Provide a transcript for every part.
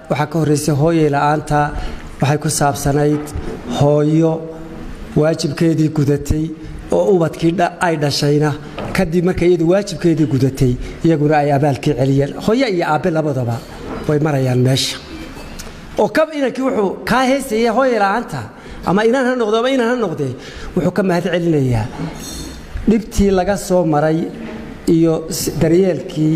waxa ka horeysay hooyo la'aanta waxay ku saabsanayd hooyo waajibkeedii gudatay oo ubadkii ay dhashayna kadib markay iyadu waajibkeedii gudatay iyaguna ay abaalkii celiyeen hooyo iyo aabe labadaba way marayaan meesha oo kab inankii wuxuu ka heesayay hooyo la'aanta ama inaan noqdo ama inaan noqday wuxuu ka mahad celinayaa dhibtii laga soo maray iyo daryeelkii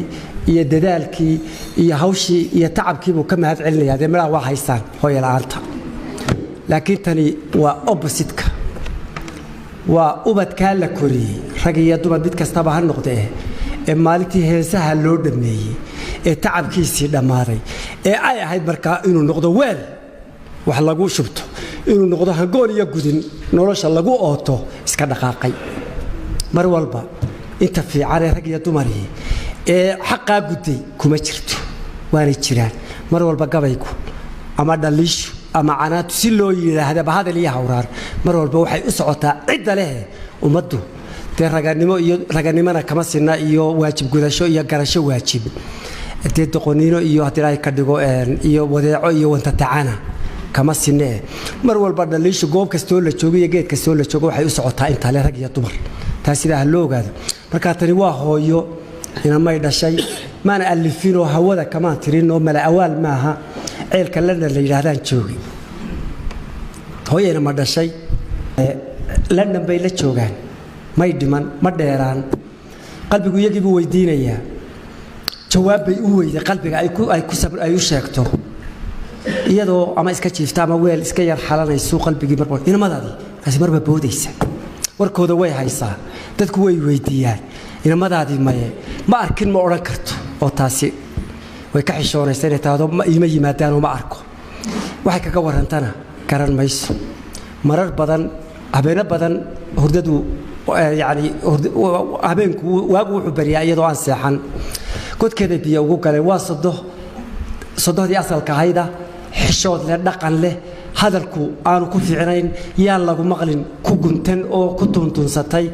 iyo dadaalkii iyo hawshii iyo tacabkii buu ka mahad celinayaa deemada waa haystaan hooyo la'aanta laakiin tani waa opposite-ka waa ubadka la koriyay rag iyo dumar mid kastaba ha noqdee ee maalintii heesaha loo dhameeyay ee tacabkiisii dhamaaday ee ay ahayd markaa inuu noqdo weel wax lagu shubto inuu noqdo hangool iyo gudin nolosha lagu ooto iska dhaqaaqay mar walba inta fiican rag iyo dumarii ee xaqaa guday kuma jirto waana jiraan mar walba gabaygu ama dhaliishu ama canaatu si loo yiraahdo bahadal iyo hawraar mar walba waxay u socotaa cid leh umadu te raganimana kama sinna iyo waajib gudasho iyo garasho waajib te doqoniino iyo hadii ay ka dhigo iyo wadeeco iyo wanta taana kama sinne mar walba dhaliishu goob kastoo la joogo iyo geed kastoo la joogo waxay u socotaa inta le rag iyo dumar taasida loo ogaado marka tani waa hooyo ina may dhashay maana alifino hawada kama tirino mala awaal maaha ceelka la yiraahdaan joogi hooyana ma dhashay London bay la joogaan may dhiman ma dheeraan qalbigu yagiibu weydiinaya jawaab bay u weyday qalbiga ay ku sabr ay u sheegto iyadoo ama iska jiifta ama weel iska yar xalanayso qalbigii marba inamadaadii kaasi marba boodaysa warkooda way haysaa dadku way weydiiyaan inamadaadii ma arkin ma oran karto oo taasi way ka xishoonaysaa inay taado ma yimaadaan oo ma arko waxay kaga warantana garan mayso marar badan habeena badan hurdadu yani habeenku waagu wuxuu bariyaa iyadoo aan seexan godkeeda biyo ugu galay waa sodohdii asalka hayda xishood leh dhaqan leh hadalku aanu ku fiicnayn yaa lagu maqlin ku guntan oo ku tuntunsatay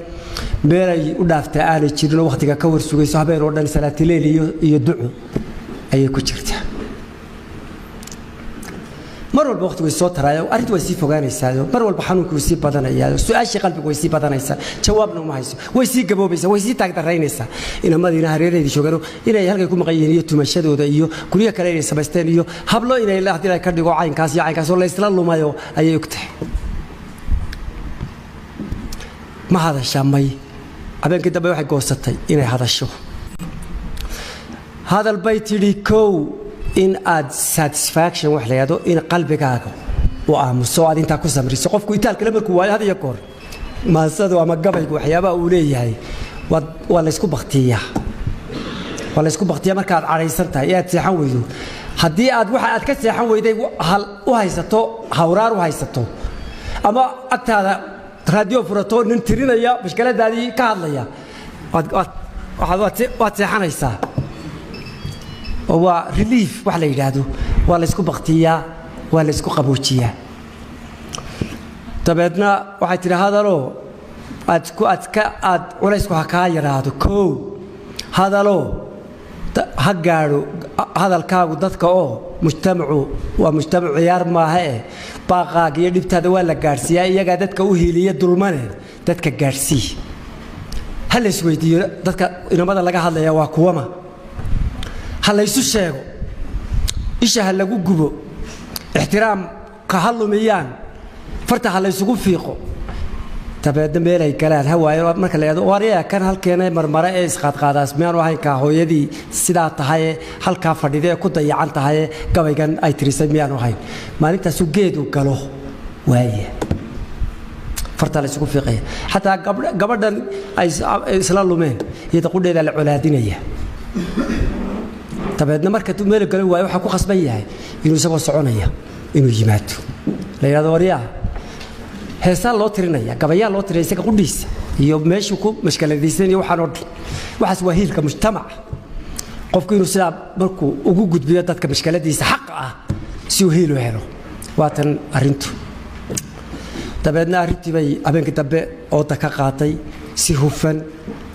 meelay u dhaaftaa aanay jirin waqtiga ka warsugayso habeen oo dhan salaatileil iyo duco ayay ku jirtaa mar walba waqti way soo taraayo arintu way sii fogaanaysaa mar walba xanuunku way sii badanayaa su'aashii qalbigu way sii badanaysaa jawaabna uma hayso way sii gaboobaysaa way sii taagdaraynaysaa inamadiina hareereedii joogano inay halkay ku maqayeen iyo tumashadooda iyo guriga kale inay samaysteen iyo hablo inay la hadii ay ka dhigo caynkaas iyo caynkaas oo la isla lumayo ayay ogtahay ma hadashaa may habeenkii dambe waxay goosatay inay hadasho hadal bay tidhi kow in aad satisfaction wax leeyahay in qalbigaaga oo aamuso aad inta ku samriso qofku itaalka la markuu waayo hadiya koor maasado ama gabaygu waxyaaba uu leeyahay waa la isku baqtiyaa marka aad careysan tahay aad seexan weydo hadii aad waxa aad ka seexan weyday hal u haysato hawraar u haysato ama agtaada radio furato nin tirinaya mushkiladaadii ka hadlaya waad seexanaysaa waa relief wax la yiraahdo waa la isku baqtiyaa waa la isku qaboojiyaa tabeedna waxay tiri hadalo aad culaysku ka yaraado koow hadalo ha gaaro hadalkaagu dadka oo mujtamacu waa mujtamac ciyaar maaha baaqaaga iyo dhibtaada waa la gaarsiiyaa iyaga dadka u hiiliya dulmane dadka gaarsii hal isweydiyo dadka inamada laga hadlaya waa kuwama هل يسوشيو إيش هل جوجو احترام كهالوميان فرت هل يسوق فيقو تبعد ميلي كلام هواي ما كلام واريا كان هل كنا مرمرة إيش قاداس ميان وهاي كهوي دي سيدات هاي هل كافردي ده كنت يعانت هاي كوي كان أي تريس ميان وهاي ما نتا سوجيدو كله وهاي فرت هل يسوق فيقه حتى قبل أي سلالومين يتقول ده العلادينية تبعدنا مركز ميل قالوا واي waxa ku qasban yahay inuu soo soconaya inuu yimaado leeyado wariya heesa loo tirinaya gabayaan loo tirinaya isaga qudhiis iyo meeshu ku mashkaladiisan iyo waxaas waa hiilka mujtamac qofku inuu sida markuu ugu gudbiyo dadka mashkaladiisa xaq ah si uu hiilo helo waatan arintu تبعدنا رتبي أبين كتبه أو تكاقاتي سهوفن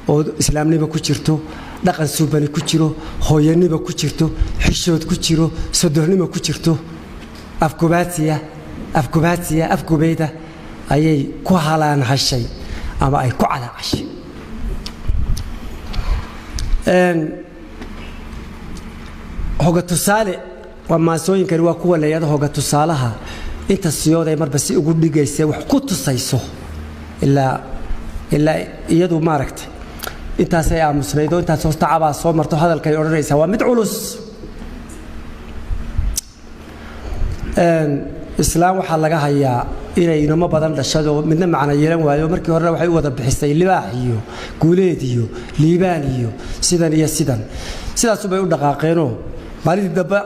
أو إسلامني بكوشرتو dhaqan suubani ku jiro hooyanimo ku jirto xishood ku jiro sodohnimo ku jirto afkubaadsiya ayay ku halaan hashay ama ay ku calaacashay hoga tusaale waa maasooyinkani waa kuwa leeyada hoga tusaalaha inta siyooday marba si ugu dhigaysay wax ku tusayso ilaa iyadu maaragtay intaasay aamusnayd oo intaas hoosta cabaa soo marto hadalkay odhanaysaa waa mid culus islaam waxaa laga hayaa inay inamo badan dhashado midna macna yeelan waayo markii hore waxay u wada bixisay libaax iyo guuleed iyo liibaan iyo sidan iyo sidaas bay u dhaqaaqeenoo maalintii dambe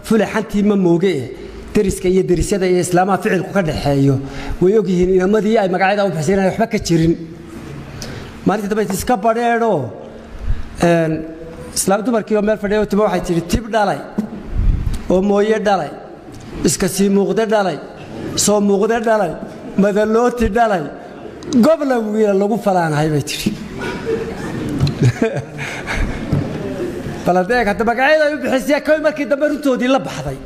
fulaxantii ma mooge dariska iyo darisyada iyo islaamaha ficilku ka dhaxeeyo way ogyihiin inamadii ay magacyada u bixisay inay waxba ka jirin maalintii dambe iska badheedho islaam dumarkii oo meel fadhiyo timo waxay tidhi tib dhalay oo mooye dhalay iska sii muuqde dhalay soo muuqde dhalay madalooti dhalay gobla wiila lagu falaanahay bay tidhi baladeeg hadda magacyada ay u bixisay kooy markii dambe runtoodii la baxday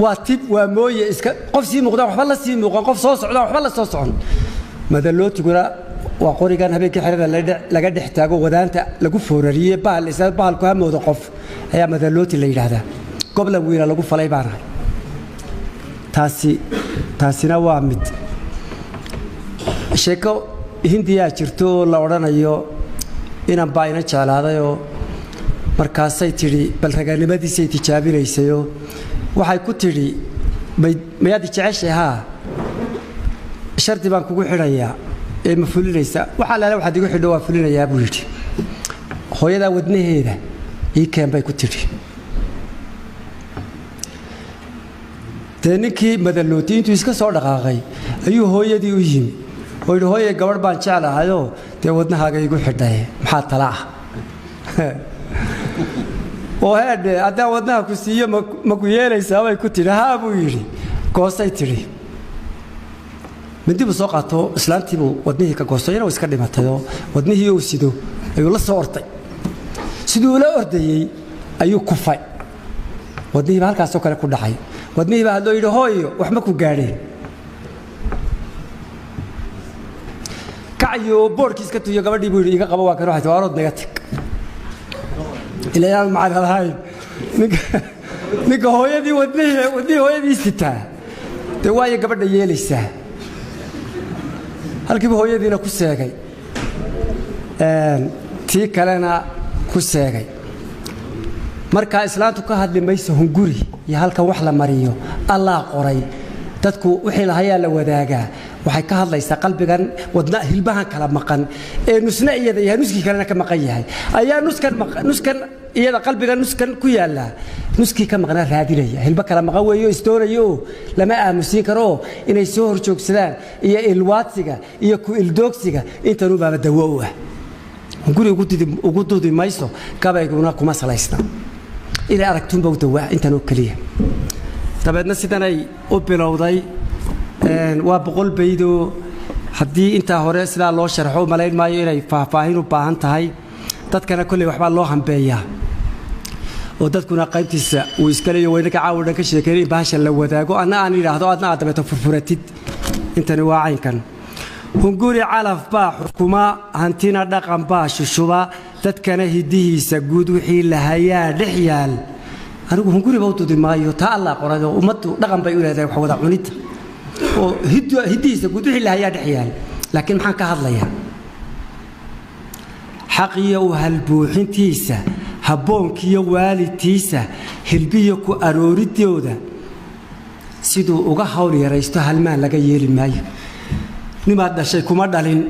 waa tib waa mooye iska qof sii muuqda waxba la sii muuqan qof soo socda waxba la soo socon madalootiguna waa qorigan habeenkii xirada laga dhex taago wadaanta lagu foorariyay bahalku hamooda qof ayaa madalooti la yidhaahdaa gobla wiila lagu falay baanahay taasina waa mid sheeko hindiyaa jirto oo la odhanayo inan baa ina jeclaadayoo markaasay tidhi bal raganimadiisay tijaabinaysayoo waxay ku tidhi mayaad jeceshay haa shardi baan kugu xidhayaa ee ma fulinaysa waxaa laala waxaad igu xidho waa fulinayaa buu yidhi hooyadaa wadnaheeda ii keen bay ku tidhi dee ninkii madalooti intuu iska soo dhaqaaqay ayuu hooyadii u yimi oo yidhi hooye gabadh baan jeclahayoo dee wadnahaaga igu xidhay maxaa tala ah oo heedhe haddaan wadnaha ku siiyo ma ku yeelaysaa bay ku tidhi haa buu yidhi goosay tidhi mindibuu soo qaato islaantiibuu wadnihii ka goostay inuu iska dhimatayoo wadnihii uu sido ayuu la soo orday siduu ula ordayey ayuu kufay wadnihiiba halkaasoo kale ku dhacay wadnihiiba hadloo yidhi hooyo wax ma ku gaadheen kaciyo boorkii iska tuyo gabadhii buu yidhi iga qabo waa kan waxay waarood naga tag ilayaan macaan lahayn ninka hooyadii wadnihii hooyadii sitaa dee waayo gabadha yeelaysaa halkiiba hooyadiina ku seegay tii kalena ku seegay markaa islaantu ka hadli mayso hunguri iyo halkan wax la mariyo allah qoray dadku wixii lahayaa la wadaagaa waxay ka hadlaysaa qalbigan wadna hilbahan kala maqan ee nusna iyada yahay nuskii kalena ka maqan yahay ayaa nuskan iyada qalbiga nuskan ku yaala nuskii ka maqnaa raadinaya hilba kala maqan weeyo isdoonayo lama aamusin karo inay soo horjoogsadaan iyo ilwaadsiga iyo ku ildoogsiga intanu baaba dawo u ah hunguri ugu dudi mayso gabayguna kuma salaysna inay aragtunba u dawaa intanu kaliya dabeedna sidanay u bilowday waa boqol baydo haddii intaa hore sidaa loo sharxo malayn maayo inay faahfaahin u baahan tahay dadkana kolley waxbaa loo hambeeyaa oo dadkuna qaybtiisa uu iska leeyo weynaka caawa dhan ka sheekeyn in bahasha la wadaago adna aan yidhaahdo adna aad dabeeto furfuratid intani waa caynkan hunguri calaf baa xukuma hantina dhaqan baa shushuba dadkana hidihiisa guud wixii lahayaa dhex yaal anigu hunguriba u dudi maayo taa allah qorado ummaddu dhaqan bay u leedahay wax wada cunidda oo hidihiisa guud wixii lahayaa dhex yaal laakiin maxaan ka hadlayaa xaqiyo u halbuuxintiisa habboonkiyo waalidtiisa hilbiyo ku arooridooda siduu uga hawl yaraysto halmaan laga yeeli maayo nimaad dhashay kuma dhalin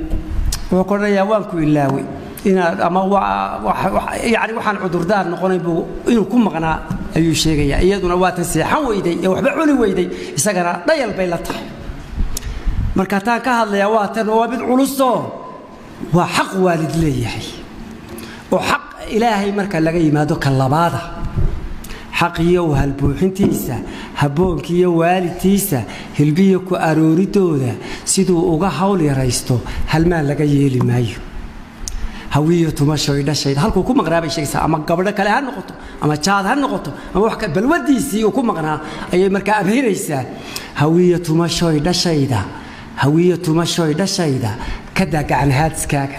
wuxuu kodhanayaa waan ku ilaaway inaad ama yani waxaan cudurdaar noqonayn buu inuu ku maqnaa ayuu sheegayaa iyaduna waa tan seexan weyday ee waxba cuni weyday isagana dhayal bay la tahay marka taan ka hadlayaa waa tan waa mid culusoo waa xaq waalid leeyahay oo xaq ilaahay marka laga yimaado ka labaada xaqiyo halbuuxintiisa habboonkiyo waalidtiisa hilbiyo ku arooridooda siduu uga hawl yaraysto halmaan laga yeeli maayo hawiyo tumashoy dhashayda halkuu ku maqnaabay sheegaysaa ama gabadho kale ha noqoto ama jaad ha noqoto ama wax ka balwadiisii uu ku maqnaa ayay markaa abhiiraysaa hawiyo tumashoy dhashayda hawiyo tumashoy dhashayda ka daagacan haadskaaga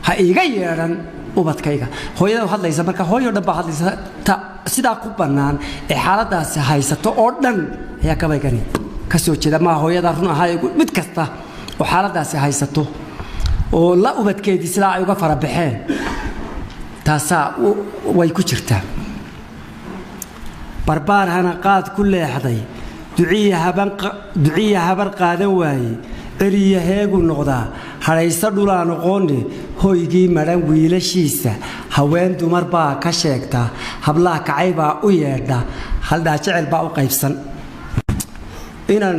ha iiga yeedhan ubadkayga hooyada hadlaysa marka hooyo dhan baa hadlaysa sidaa ku bannaan ee xaaladaasi haysato oo dhan ayaa gabaygani ka soo jeeda maa hooyada run ahaa mid kasta oo xaaladaasi haysato oo la ubadkeedii sidaa ay uga fara baxeen taasaa way ku jirtaa barbaar hana qaad ku leexday duciya habar qaadan waaye celiya heegu noqdaa hadhayso dhulaa noqoone hoygii madhan wiilashiisa haween dumar baa ka sheegta hablaha kacay baa u yeedha haldhaa jecel baa u qaybsan inaan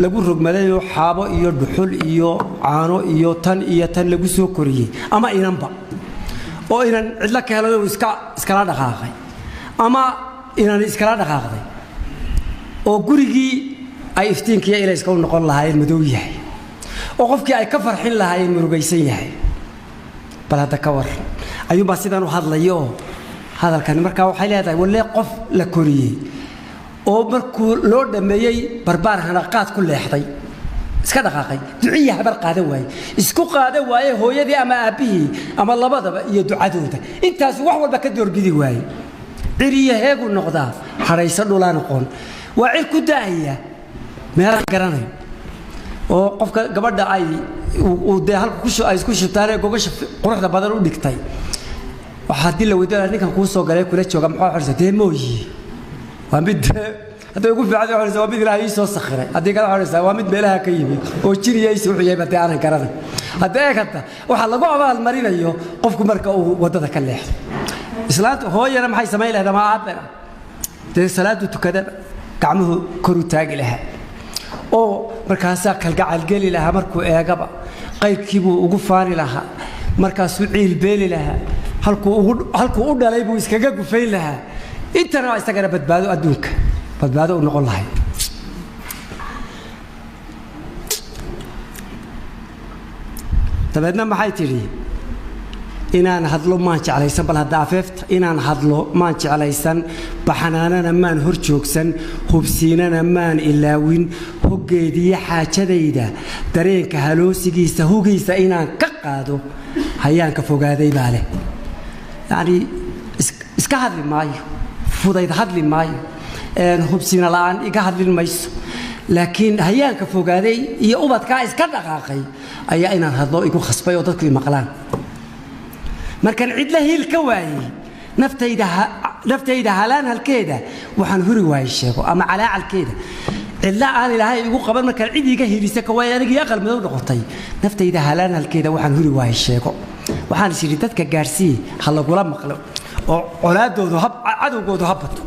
lagu rogmadayoo xaabo iyo dhuxul iyo caano iyo tan lagu soo koriyey ama inanba oo inan cidlo ka helayo iskala dhaqaaqay ama inan iskala dhaqaaqday oo gurigii ay iftiinkiiyo ilayska u noqon lahaayeen madow yahay oo qofkii ay ka farxin lahaayeen murugaysan yahay bal hadda ka war ayuunbaa sidaan u hadlayo hadalkani markaa waxay leedahay walle qof la koriyey oo markuu loo dhameeyey barbaar hanaqaad ku leexday iska dhaqaaqay duciya habar qaadan waaye isku qaadan waaye hooyadii ama aabbihii ama labadaba iyo ducadooda intaas wax walba ka doorbidi waaye ciriya heegu noqdaa hadhayso dhulaa noqon waa cir ku daaya meelaan garanayo oo qofka gabadha ay dee halka ay isku shubtaanee gogasha quruxda badan u dhigtay waxaa haddii la weydiinaya ninkan kuu soo galay kula jooga maxaa xorisa dee mooyi waa mid hadday ugu fiican xorisa waa mid ilaahay ii soo sakhiray haddii kala xorisa waa mid meelaha ka yimid oo jiriyaysi wuxuu yahay badee aanan garanay haddii eegata waxaa lagu abaalmarinayo qofku marka uu waddada ka leexdo islaanta hooyana maxay samayn lahayd ama aabbana dee salaadu tukada gacmuhu kor u taagi lahaa oo markaasaa kalgacal geli lahaa markuu eegaba qaybkiibuu ugu faani lahaa markaasuu ciil beeli lahaa halkuu u dhalay buu iskaga gufayn lahaa intana waa isagana badbaado adduunka badbaado u noqon lahay dabeedna maxay tidhi inaan hadlo maan jeclaysan bal hadda afeefta inaan hadlo maan jeclaysan baxanaanana maan hor joogsan hubsiinana maan ilaawin hoggeediyo xaajadayda dareenka haloosigiisa hugiisa inaan ka qaado hayaanka fogaaday baa leh yacni iska hadli maayo fudayd hadli maayo hubsiina la'aan iga hadlin mayso laakiin hayaanka fogaaday iyo ubadkaa iska dhaqaaqay ayaa inaan hadlo igu khasbay oo dadku i maqlaan markaan cidla hiil ka waayey naftayda halaan halkeeda waxaan huri waayey sheego ama calaacalkeeda cidla aan ilaahay igu qaban markaan cid iga hiilisa ka waayey anigii aqal madow noqotay naftayda halaan halkeeda waxaan huri waayey sheego waxaan is yidhi dadka gaarsiiye ha lagula maqlo oo colaadoodu cadowgoodu ha bato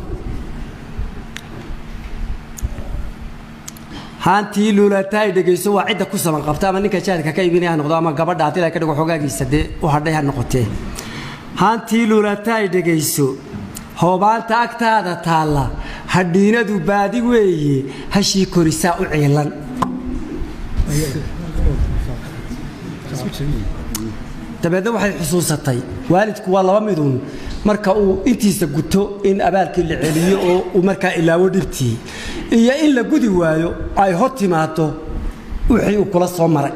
haantii luulataay dhegayso waa cidda ku saban qabta ama ninka jaadka ka iibinaya noqdo ama gabadha haddii la ka dhigo xogaagiisa dee u hadhay ha noqotee haantii luulataay dhegayso hoobaanta agtaada taalla hadhiinadu baadi weeye hashii korisaa u ciilan dabeedna waxay xusuusatay waalidku waa laba miduun marka uu intiisa guto in abaalkii la celiyo oo uu markaa ilaawo dhibtii iyo in la gudi waayo ay hor timaado wixii uu kula soo maray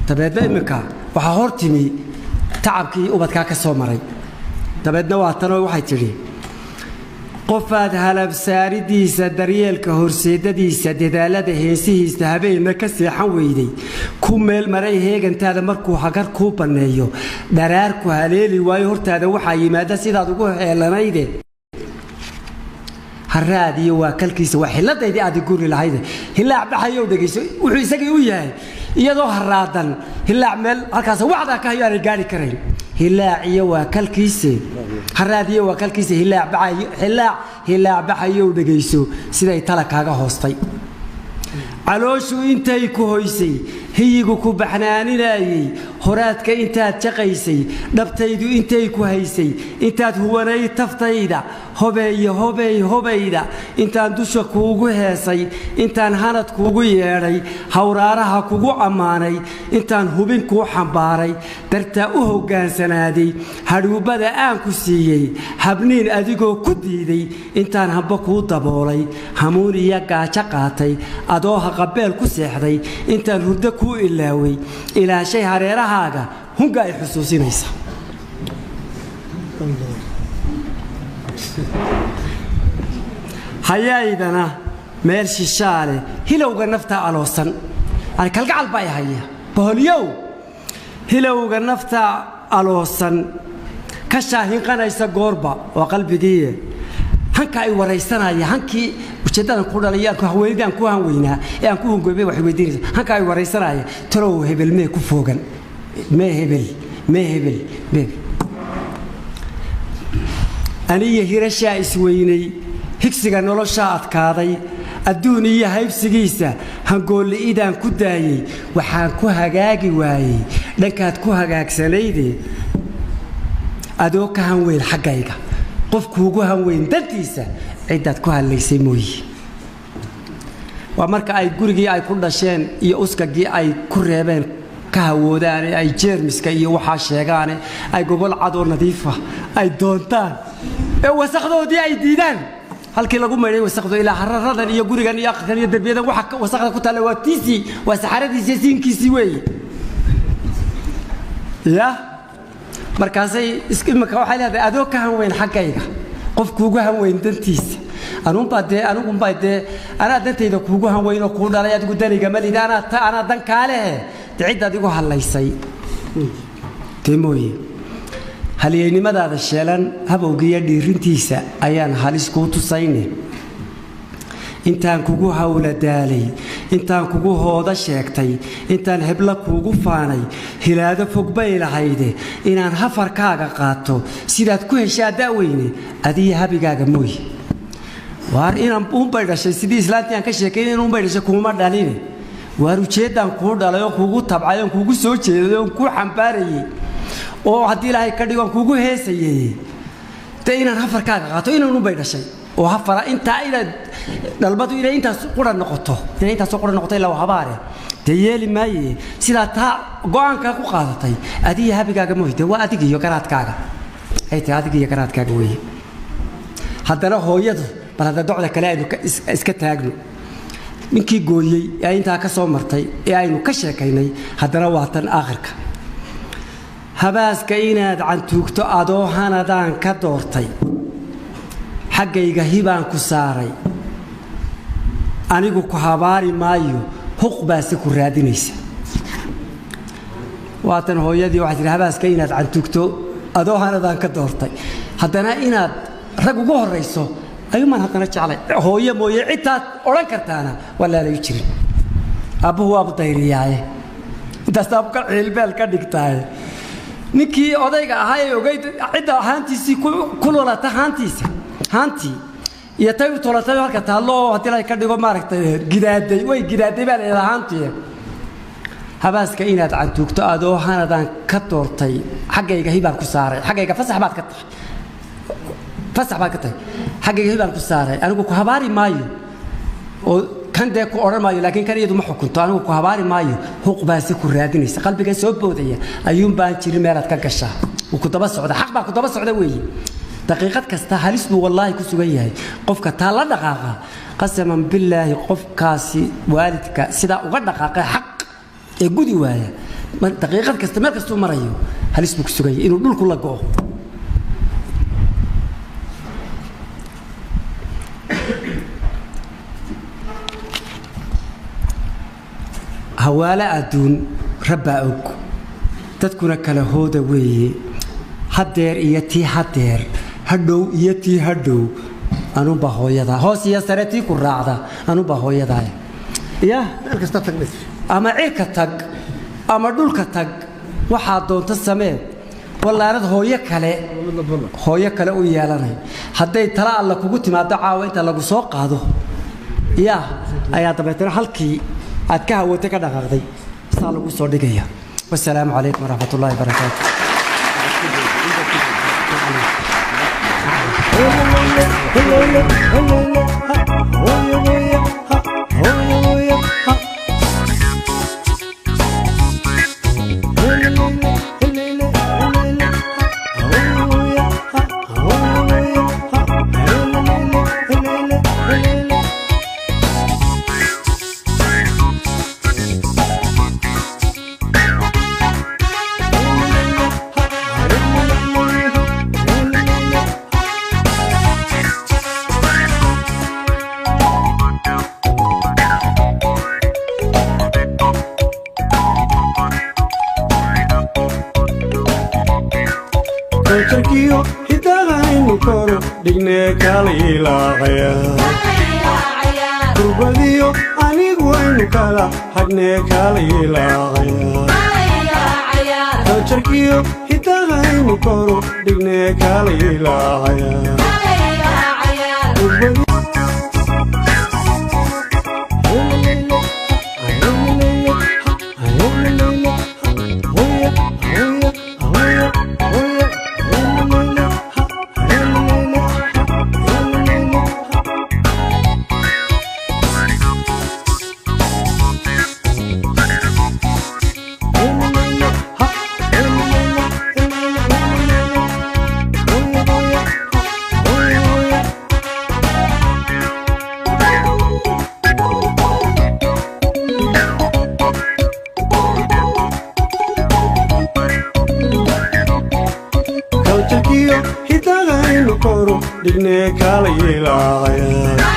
dabeedna iminka waxaa hor timi tacabkii ubadkaa ka soo maray dabeedna waa tanoo waxay tidhi qofaad halabsaaridiisa daryeelka horseedadiisa dadaalada heesihiisa habeenna ka seexan weyday ku meel maray heegantaada markuu hagar kuu banneeyo dharaarku haleeli waayo hortaada waxaa yimaada sidaad ugu heelanayde haraadiyo waa kalkiisa waa xilladaydii aad guri lahayde hilaac dhaxayow dhegayso wuxuu isagii u yahay iyadoo haraadan hilaac meel halkaas wacdaa ka hayo aanay gaari karayn hilaaciyo waa kalkiisa haraadiyo waa kalkiisa hilaac baxayow dhegayso siday tala kaaga hoostay calooshu intay ku hoysay hiyigu ku baxnaaninayay horaadka intaad jaqaysay dhabtaydu intay ku haysay intaad huwanay taftayda هبي هبي هبيدا إنتان دوشة كوجو هسي إنتان هانت كوجو ياري هورارها كوجو أماني إنتان هبين كو حباري ترتاؤه جان سنادي هرو بدأ أنكسيي هبنين أديكو كديدي إنتان هبكو طبولي هموني يقع شقاتي أدوها قبل كسيحدي إنتان ردكو إلاوي إلى شيء هريرة هاجا هم قاعد حسوسين هيسا هيايدنا ميرش الشارع هلو نفتا على وصن أنا كالقع الباي هيا بهاليو هلو نفتا على وصن كشاهين قنا يسا قربا وقلبي دي هنك أي ورئيسنا يا هنكي وشدنا نقول على ياكو هويدان كو هوينا يا كو هنقول وحويدين هنك أي ورئيسنا يا ترو هبل ما كفوجن ما هبل أنا يهرشا إسويني هكسجا نلاشا أتكاضي الدنيا هاي بسجيسة هنقول إذا كداي وحنكو هجاجي واي لكات كو هجاج سنيدي أدوك هنوين حقيقة قف كوجو هنوين دنتيسة عدة كو هاللي يسموي وأمرك أي جورجي أي كل شيء يأسكجي أي كريبين كهودان أي جيرمس كي وحاشيغان أي جوجل عدو نظيفة أي دونتان وسخدوا دي أي ديدان هل كي لقوم مري وسخدوا إلى حرارة يجورجان يأخذن يدربيدا وحك وسخدوا كتلواتيسي وسحرتي سين كيسوي يا مركزي اسكيم كواحد هذا أدوك هم وين حقيقة قف كوجو هم وين دنتيس أنا قم بعد أنا دنتي إذا كوجو هم وين وكونا لا يدقوا دني جمال إذا أنا دن كاله تعيد هذه هلا يسي تيموي هل يعني ماذا هذا الشيلان هبوجي ديرنتيسا أيان هالس كوتو سايني إنتان كوجو هؤلاء دالي إنتان كوجو هذا شيكتي إنتان هبلا كوجو فاني هلادا فوق بيل هيدا إنان هفر كاغا قاتو سيدات كوهشا داويني أدي هابي كاغا موي وار إنان بيداش سيدي إسلامتي أنك شيكين بيداش كوما داليني وارو تشيدان كور دالايو كوجو تبعايو كوجو سوتشيدو كو حمباري oo hadii ilaahay ka dhigo kuugu heesayay taynan hafarkaaga qaato inuu baydhashay oo hafara inta ila dalbadu ila inta quran noqoto ilaa habaare tayeeli maaye sida taa go'aanka ku qaadatay adii habigaaga mooyde waa adiga iyo garaadkaaga ay taa adiga iyo garaadkaaga weey haddana hooyadu bal hada docda kale aynu iska taagno ninkii gooyay ee inta ka soo martay ee aynu ka sheekaynay haddana waa tan aakhirka habaaska inaad cantuugto adoo hanadaan ka doortay xaggayga hibaan ku saaray anigu ku habaari maayo huqbaasi ku raadinaysa waatan hooyadii waxay tiri habaaska inaad cantuugto adoo hanadaan ka doortay haddana inaad rag ugu horeyso ayuumaan haddana jeclay hooyo mooye cidtaad odhan kartaana walaalay jirin abbuhu waa budayriyaaye intaas abka cilbeel ka dhigtaaye ninkii odayga ahaa ee ogeyd cidda ahaantiisii kulolata haantii iyo tay u tolatay halka taalo hadii la ka dhigo maaragtay gidaaday baa leedahay haantii habaaska inaad cantuugto adoo hanadaan ka doortay xaggayga hibaan ku saaray xaggayga fasax baad ka tahay xaggayga hibaan ku saaray anigu ku habaari maayo oo kan de ku oran maayo laakiin kan iyadu ma xukunto anigu ku habaari maayo huqbaasi ku raadinaysa qalbiga soo boodaya ayuun baan jirin meelaad ka gashaa oo ku daba socda xaq baa ku daba socda weey daqiiqad kasta halis buu wallahi ku sugan yahay qofka taa la dhaqaaqa qasaman billahi qofkaasi waalidka sida uga dhaqaaqay xaq ee gudi waaya daqiiqad kasta meel kasta marayo halis buu ku sugan yahay inuu dhulku la go'o هوالا أدون ربا أوك تذكر كلا هودا وي هدير إيتي هدير هدو إيتي هدو أنا بهويا دا هو سياسرتي كراعدا أنا بهويا دا يا أما عيركتك أما دولكتك واحد دون تسمع والله أرد هويا كلا ويالنا هدي ترى الله كوجت ما دعوة أنت لو سوق هذا يا أيها تبعتنا حلقي أتكه وتكذا غادي صالح وصديقيا والسلام عليكم ورحمة الله وبركاته. aynu koro dhigne kala ilaacaya kurbadiyo anigu aynu kala hadhne kala ilaacaya kaljarkiyo hidaha aynu koro dhigne kala ilaacaya kaljarkiyo hidaha aynu koro dhigne kala ilaacaya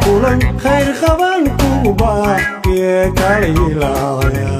kulan khayr qaban kugu baaqiye kala ilaacaya